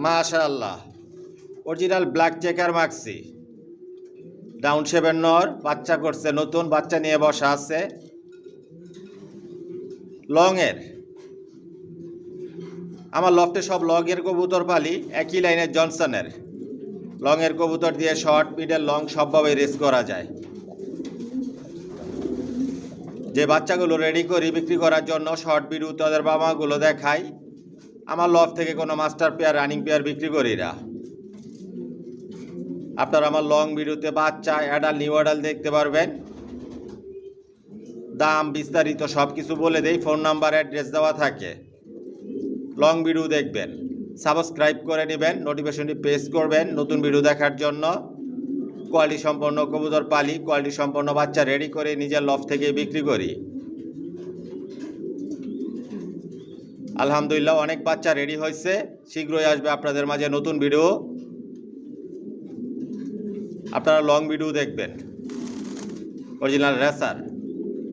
মাশাআল্লাহ, original black checker Maksi down শেপের নর বাচ্চা করছে, নতুন বাচ্চা নিয়ে বসা আছে। লংয়ের আমার লফটে সব লগের কবুতর পালি, একই লাইনের জনসনের লংয়ের কবুতর দিয়ে শর্ট মিডল লং সবভাবে রেস করা যায়। যে বাচ্চাগুলো রেডি করি বিক্রি করার জন্য শর্ট ভিডিও তাদের বাবাগুলো দেখাই। আমার লফ থেকে কোনো মাস্টার পেয়ার রানিং পেয়ার বিক্রি করি না। আপনারা আমার লং ভিডিওতে বাচ্চা অ্যাডাল নিউ অ্যাডাল দেখতে পারবেন। দাম বিস্তারিত সব কিছু বলে দেই, ফোন নাম্বার অ্যাড্রেস দেওয়া থাকে। লং ভিডিও দেখবেন, সাবস্ক্রাইব করে নেবেন, নোটিফিকেশনটি প্রেস করবেন নতুন ভিডিও দেখার জন্য। কোয়ালিটি সম্পন্ন কবুতর পালি, কোয়ালিটি সম্পন্ন বাচ্চা রেডি করে নিজের লফ থেকে বিক্রি করি। আলহামদুলিল্লাহ অনেক বাচ্চা রেডি হয়েছে, শীঘ্রই আসবে আপনাদের মাঝে নতুন ভিডিও। আপনারা লং ভিডিও দেখবেন। Original racer.